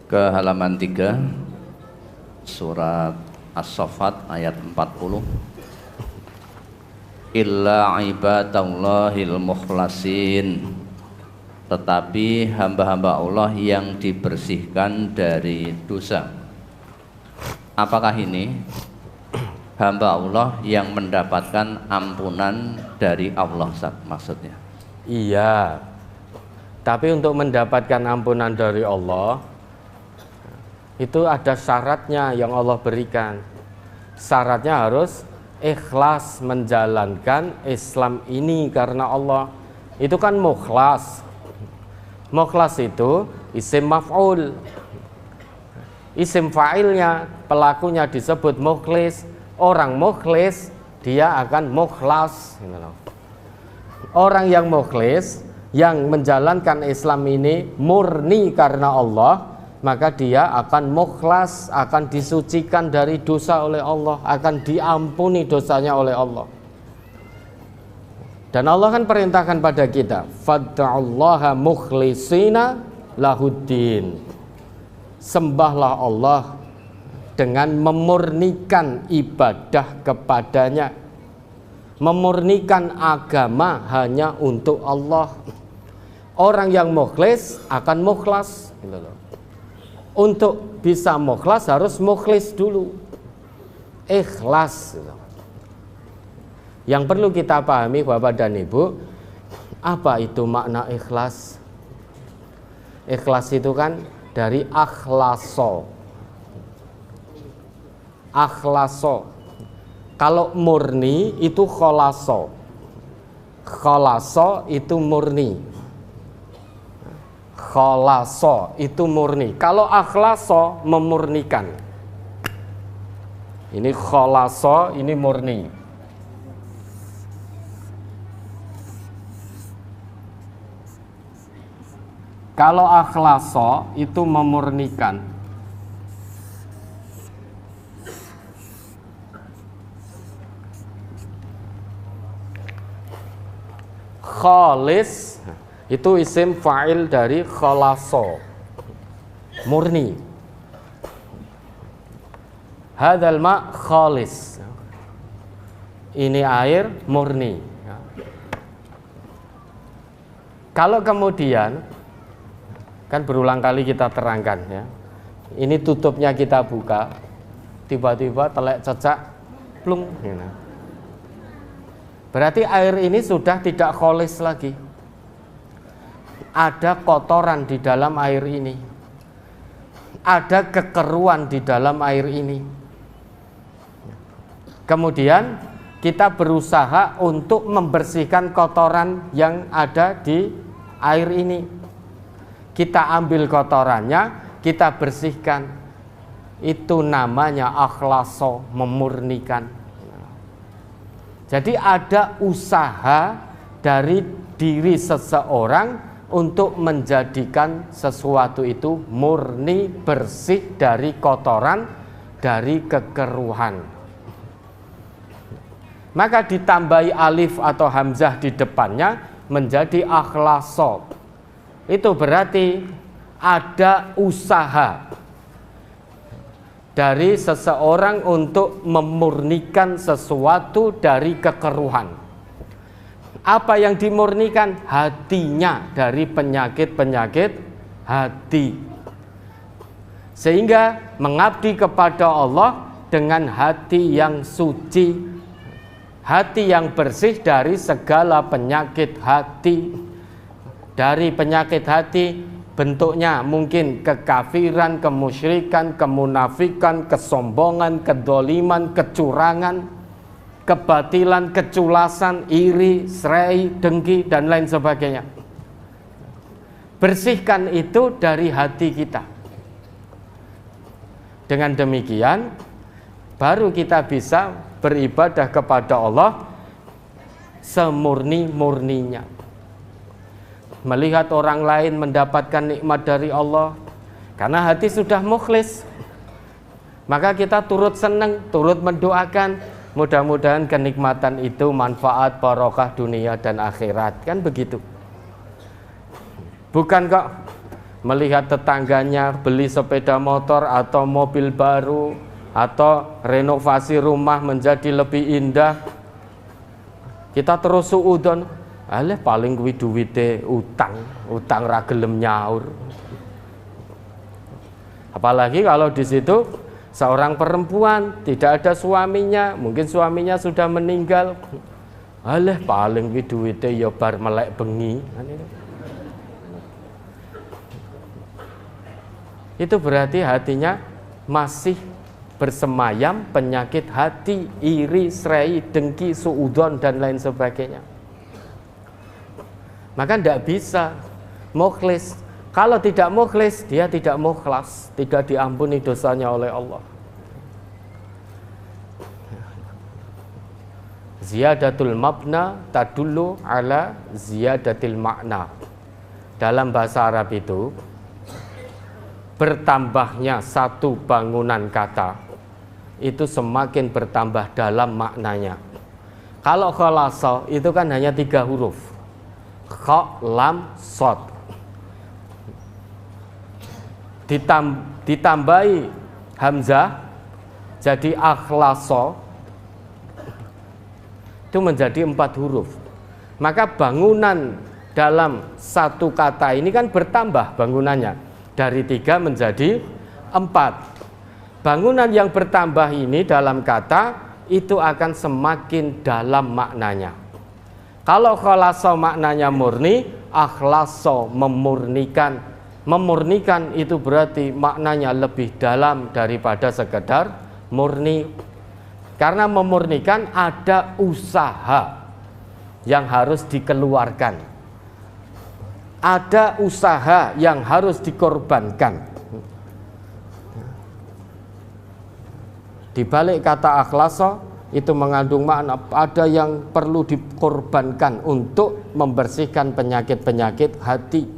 ke halaman 3 surat As-Saffat ayat 40. Illa ibadallahil mukhlasin, tetapi hamba-hamba Allah yang dibersihkan dari dosa. Apakah ini hamba Allah yang mendapatkan ampunan dari Allah, maksudnya? Iya. Tapi untuk mendapatkan ampunan dari Allah itu ada syaratnya yang Allah berikan. Syaratnya harus ikhlas menjalankan Islam ini karena Allah. Itu kan mukhlas. Mukhlas itu isim maf'ul. Isim fa'ilnya, pelakunya disebut mukhlis. Orang mukhlis dia akan mukhlas. Orang yang mukhlis, yang menjalankan Islam ini murni karena Allah, maka dia akan mukhlas, akan disucikan dari dosa oleh Allah, akan diampuni dosanya oleh Allah. Dan Allah kan perintahkan pada kita, fad'ullaha mukhlisina lahuddin. Sembahlah Allah dengan memurnikan ibadah kepadanya, memurnikan agama hanya untuk Allah. Orang yang mukhlis akan mukhlas. Untuk bisa mukhlas harus mukhlis dulu, ikhlas. Yang perlu kita pahami Bapak dan Ibu, apa itu makna ikhlas? Ikhlas itu kan dari akhlaso. Akhlaso. Kalau murni itu kholaso. Kholaso itu murni. Kholaso itu murni. Kalau akhlaso memurnikan. Ini kholaso, ini murni. Kalau akhlaso itu memurnikan. Khalis itu isim fa'il dari khalaso, murni. Hadzal ma' khalis, ini air murni. Kalau kemudian, kan berulang kali kita terangkan ya, ini tutupnya kita buka, tiba-tiba telek cecak plung, berarti air ini sudah tidak kholis lagi. Ada kotoran di dalam air ini, ada kekeruan di dalam air ini. Kemudian kita berusaha untuk membersihkan kotoran yang ada di air ini. Kita ambil kotorannya, kita bersihkan. Itu namanya akhlaso, memurnikan. Jadi ada usaha dari diri seseorang untuk menjadikan sesuatu itu murni, bersih dari kotoran, dari kekeruhan. Maka ditambahi alif atau hamzah di depannya menjadi akhlaso. Itu berarti ada usaha dari seseorang untuk memurnikan sesuatu dari kekeruhan. Apa yang dimurnikan? Hatinya dari penyakit-penyakit hati. Sehingga mengabdi kepada Allah dengan hati yang suci, hati yang bersih dari segala penyakit hati. Dari penyakit hati bentuknya mungkin kekafiran, kemusyrikan, kemunafikan, kesombongan, kedoliman, kecurangan, kebatilan, keculasan, iri, serai, dengki, dan lain sebagainya. Bersihkan itu dari hati kita. Dengan demikian baru kita bisa beribadah kepada Allah semurni-murninya. Melihat orang lain mendapatkan nikmat dari Allah karena hati sudah mukhlis, maka kita turut senang, turut mendoakan, mudah-mudahan kenikmatan itu manfaat barokah dunia dan akhirat, kan begitu. Bukan kok melihat tetangganya beli sepeda motor atau mobil baru atau renovasi rumah menjadi lebih indah, kita terus suudon, aleh paling kuwi duwite utang ra gelem nyaur. Apalagi kalau di situ seorang perempuan tidak ada suaminya, mungkin suaminya sudah meninggal, aleh paling kuwi duwite ya bar melek bengi. Itu berarti hatinya masih bersemayam penyakit hati, iri, serai, dengki, suudon dan lain sebagainya. Maka tidak bisa mukhlis. Kalau tidak mukhlis, dia tidak mukhlas, tidak diampuni dosanya oleh Allah. Ziyadatul mabna tadullu ala ziyadatil makna. Dalam bahasa Arab itu, bertambahnya satu bangunan kata itu semakin bertambah dalam maknanya. Kalau khalasa itu kan hanya 3 huruf, kha, lam, sod. Ditambahi hamzah jadi akhlasa, itu menjadi 4 huruf. Maka bangunan dalam satu kata ini kan bertambah bangunannya, dari 3 menjadi 4. Bangunan yang bertambah ini dalam kata itu akan semakin dalam maknanya. Kalau khalasa maknanya murni, akhlasa memurnikan. Memurnikan itu berarti maknanya lebih dalam daripada sekedar murni. Karena memurnikan ada usaha yang harus dikeluarkan, ada usaha yang harus dikorbankan. Di balik kata akhlasa itu mengandung makna ada yang perlu dikorbankan untuk membersihkan penyakit-penyakit hati,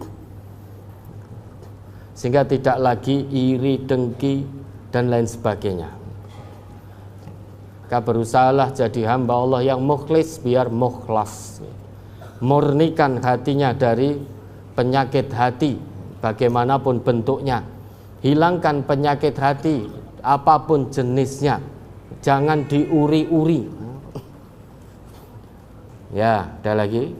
sehingga tidak lagi iri, dengki dan lain sebagainya. Maka berusahalah jadi hamba Allah yang mukhlis biar mukhlas. Murnikan hatinya dari penyakit hati bagaimanapun bentuknya. Hilangkan penyakit hati apapun jenisnya, jangan diuri-uri. Ya, ada lagi.